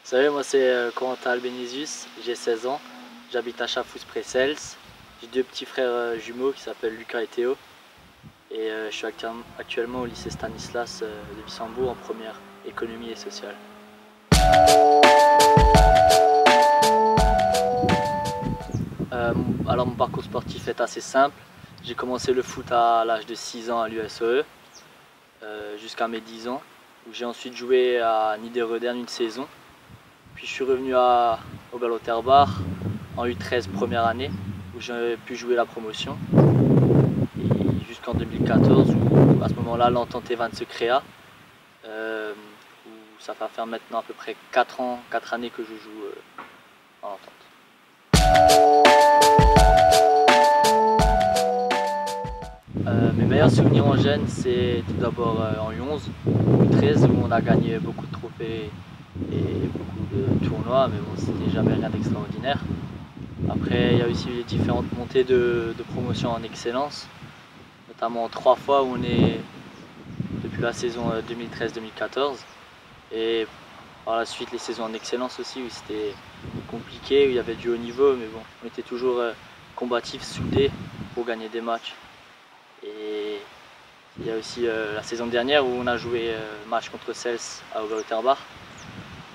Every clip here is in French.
Salut, moi c'est Corentin Albénésius, j'ai 16 ans, j'habite à Chafouz-Près-Cels. J'ai deux petits frères jumeaux qui s'appellent Lucas et Théo. Et je suis actuellement au lycée Stanislas de Wissembourg en première économie et sociale. Alors mon parcours sportif est assez simple. J'ai commencé le foot à l'âge de 6 ans à l'USOE jusqu'à mes 10 ans, où j'ai ensuite joué à Niederödern une saison. Puis je suis revenu au Galloterbach en U13 première année, où j'ai pu jouer la promotion. Et jusqu'en 2014, où à ce moment-là l'entente Evans se créa, où ça va faire maintenant à peu près 4 années que je joue en entente. Mes meilleurs souvenirs en jeune, c'est tout d'abord en U11, U13, où on a gagné beaucoup de trophées et beaucoup de tournois, mais bon, c'était jamais rien d'extraordinaire. Après, il y a aussi les différentes montées de promotion en excellence, notamment 3 fois où on est depuis la saison 2013-2014, et par la suite les saisons en excellence aussi, où c'était compliqué, où il y avait du haut niveau, mais bon, on était toujours combatifs, soudés pour gagner des matchs. Et il y a aussi la saison dernière où on a joué match contre Cels à Galloterbach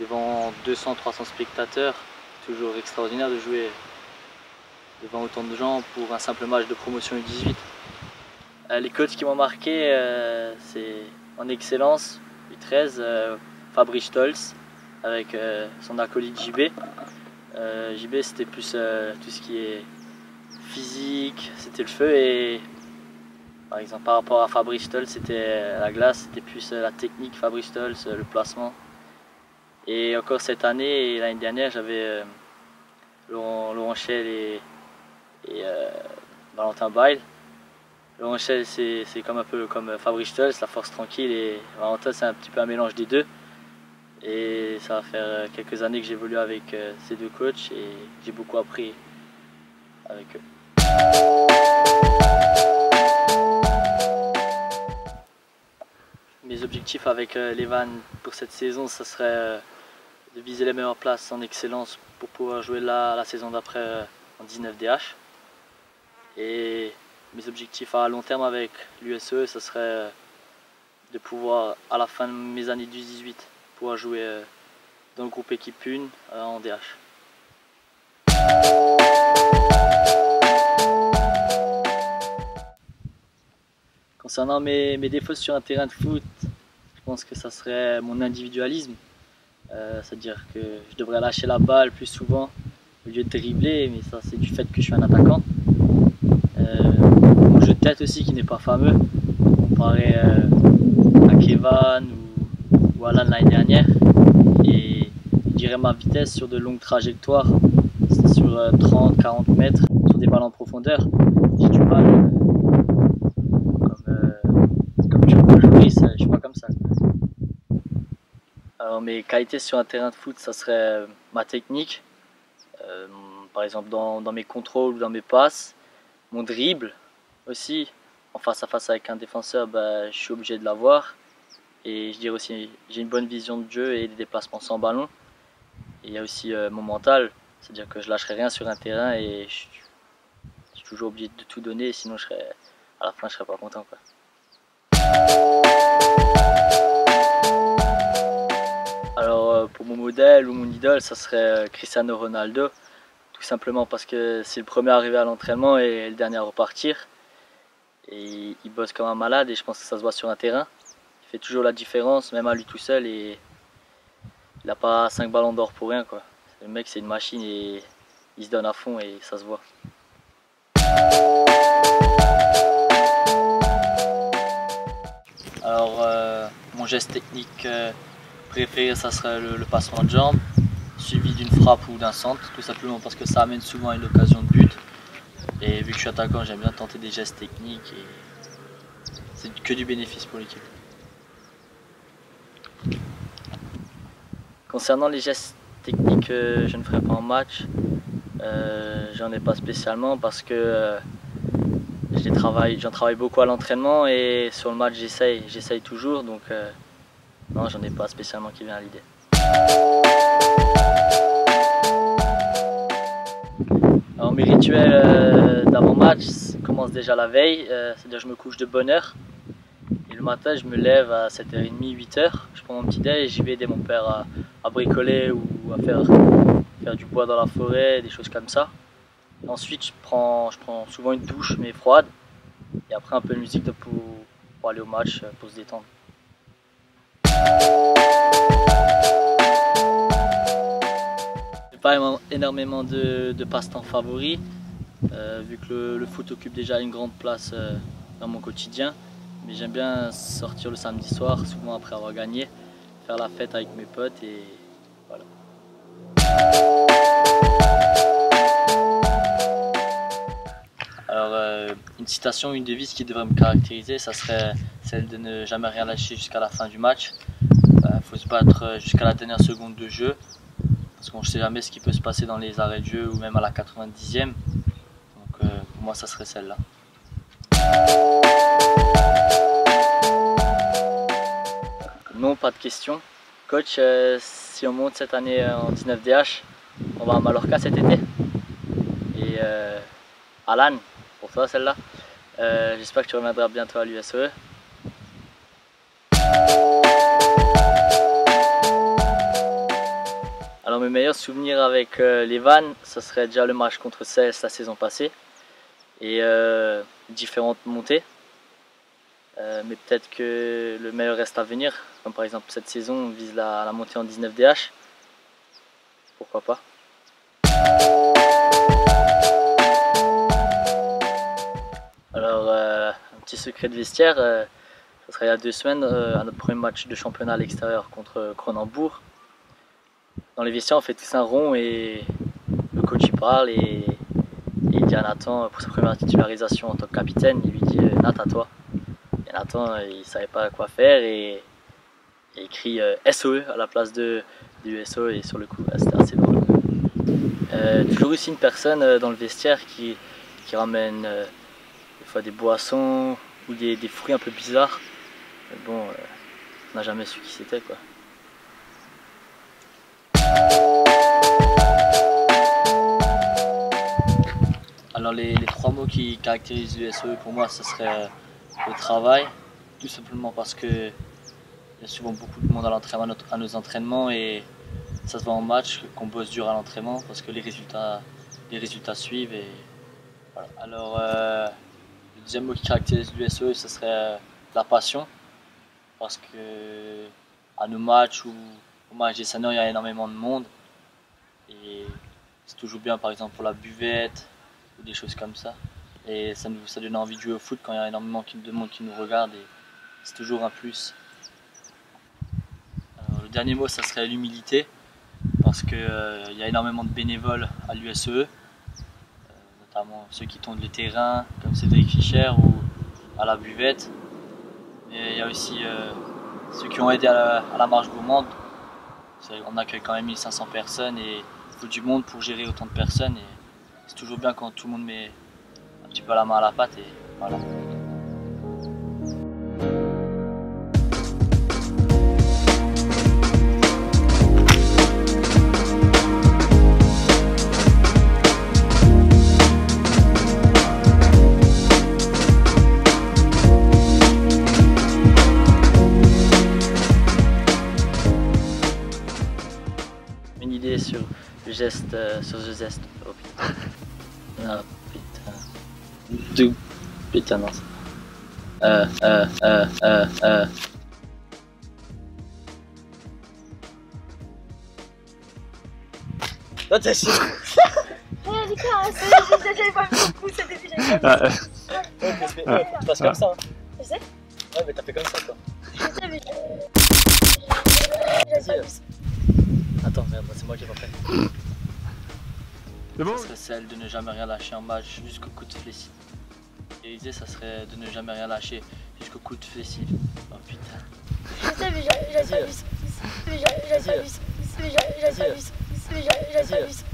devant 200-300 spectateurs. Toujours extraordinaire de jouer devant autant de gens pour un simple match de promotion U18. Les coachs qui m'ont marqué, c'est en excellence U13, Fabrice Stolz avec son acolyte JB. JB c'était plus tout ce qui est physique, c'était le feu, et par exemple par rapport à Fabrice Stolz, c'était la glace, c'était plus la technique Fabrice Stolz, le placement. Et encore cette année et l'année dernière, j'avais Laurent Schell et Valentin Bail. Laurent Schell c'est comme un peu comme Fabrice Stolz, la force tranquille, et Valentin c'est un petit peu un mélange des deux. Et ça va faire quelques années que j'évolue avec ces deux coachs et j'ai beaucoup appris avec eux. Mes objectifs avec l'Evan pour cette saison, ça serait de viser les meilleures places en excellence pour pouvoir jouer la saison d'après en 19DH. Et mes objectifs à long terme avec l'USOE, ça serait de pouvoir, à la fin de mes années du 18, pouvoir jouer dans le groupe équipe 1 en DH. Concernant mes défauts sur un terrain de foot, je pense que ça serait mon individualisme. C'est-à-dire que je devrais lâcher la balle plus souvent au lieu de dribbler, mais ça c'est du fait que je suis un attaquant. Mon jeu de tête aussi qui n'est pas fameux, comparé à Kevan ou Alan l'année dernière. Et je dirais ma vitesse sur de longues trajectoires, c'est sur 30-40 mètres, sur des balles en profondeur. J'ai du mal, comme tu peux jouer, je suis pas comme ça. Alors mes qualités sur un terrain de foot, ça serait ma technique, par exemple dans mes contrôles ou dans mes passes, mon dribble aussi, en face à face avec un défenseur, je suis obligé de l'avoir. Et je dirais aussi, j'ai une bonne vision de jeu et des déplacements sans ballon. Et il y a aussi mon mental, c'est-à-dire que je lâcherai rien sur un terrain et je suis toujours obligé de tout donner, sinon à la fin je serais pas content, quoi. Alors pour mon modèle ou mon idole, ça serait Cristiano Ronaldo, tout simplement parce que c'est le premier arrivé à l'entraînement et le dernier à repartir. Et il bosse comme un malade et je pense que ça se voit sur un terrain. fait toujours la différence, même à lui tout seul, et il n'a pas 5 ballons d'or pour rien, quoi. Le mec, c'est une machine et il se donne à fond et ça se voit. Alors, mon geste technique préféré, ça serait le passement de jambe, suivi d'une frappe ou d'un centre, tout simplement parce que ça amène souvent à une occasion de but. Et vu que je suis attaquant, j'aime bien tenter des gestes techniques et c'est que du bénéfice pour l'équipe. Concernant les gestes techniques que je ne ferai pas en match, j'en ai pas spécialement parce que j'en travaille beaucoup à l'entraînement et sur le match j'essaye toujours, donc non, j'en ai pas spécialement qui vient à l'idée. Alors mes rituels d'avant-match commencent déjà la veille, c'est-à-dire je me couche de bonne heure et le matin je me lève à 7h30, 8h, je prends mon petit déj et j'y vais aider mon père à bricoler ou à faire du bois dans la forêt, des choses comme ça. Ensuite je prends souvent une douche mais froide et après un peu de musique pour aller au match, pour se détendre. J'ai pas énormément de passe-temps favoris, vu que le foot occupe déjà une grande place dans mon quotidien. Mais j'aime bien sortir le samedi soir, souvent après avoir gagné, faire la fête avec mes potes et voilà. Alors, une citation, une devise qui devrait me caractériser, ça serait celle de ne jamais rien lâcher jusqu'à la fin du match. Faut se battre jusqu'à la dernière seconde de jeu, parce qu'on ne sait jamais ce qui peut se passer dans les arrêts de jeu ou même à la 90e. Donc pour moi, ça serait celle-là. Non, pas de question. Coach, si on monte cette année en 19DH, on va à Mallorca cet été. Et Alan, pour toi celle-là, j'espère que tu reviendras bientôt à l'USOE. Alors mes meilleurs souvenirs avec les Vannes, ça serait déjà le match contre Cels la saison passée et différentes montées. Mais peut-être que le meilleur reste à venir, comme par exemple cette saison on vise la montée en 19DH. Pourquoi pas. Alors un petit secret de vestiaire, ça serait il y a 2 semaines à notre premier match de championnat à l'extérieur contre Cronenbourg. Dans les vestiaires on fait tous un rond et le coach il parle et il dit à Nathan pour sa première titularisation en tant que capitaine, il lui dit Nat à toi. Et Nathan il savait pas quoi faire et il crie SOE à la place du SO et sur le coup c'était assez drôle. Toujours aussi une personne dans le vestiaire qui ramène des fois des boissons ou des fruits un peu bizarres. Mais bon, on n'a jamais su qui c'était quoi. Alors les 3 mots qui caractérisent l'USOE pour moi, ce serait le travail, tout simplement parce que il y a souvent beaucoup de monde à nos entraînements et ça se voit en match qu'on bosse dur à l'entraînement parce que les résultats suivent et voilà. Alors le deuxième mot qui caractérise l'USOE, ce serait la passion parce que à nos matchs ou au match des seniors, il y a énormément de monde et c'est toujours bien par exemple pour la buvette ou des choses comme ça et ça donne envie de jouer au foot quand il y a énormément de monde qui nous regarde et c'est toujours un plus. Alors, le dernier mot ça serait l'humilité parce qu'il y a énormément de bénévoles à l'USOE, notamment ceux qui tondent les terrains comme Cédric Fischer ou à la buvette, et il y a aussi ceux qui ont aidé à la marche gourmande. On accueille quand même 1500 personnes et il faut du monde pour gérer autant de personnes et c'est toujours bien quand tout le monde met un petit peu la main à la pâte et voilà. Une idée sur le geste, oh putain. Ah putain. Putain non. Toi, t'as chié. Ouais, les gars, j'avais pas vu le coup, c'était déjà pas vu. Tu passes comme ça. Hein. Je sais. Ouais, mais t'as fait comme ça, toi. Je sais, mais j'avais pas vu ça. Attends, merde, c'est moi qui ai pas fait. C'est bon? Ça serait celle de ne jamais rien lâcher en match jusqu'au coup de flécile. Et l'idée, ça serait de ne jamais rien lâcher jusqu'au coup de flécile. Oh putain. Je sais, mais j'avais pas vu ça. J'avais pas vu ça. J'avais pas vu ça. J'avais pas vu ça.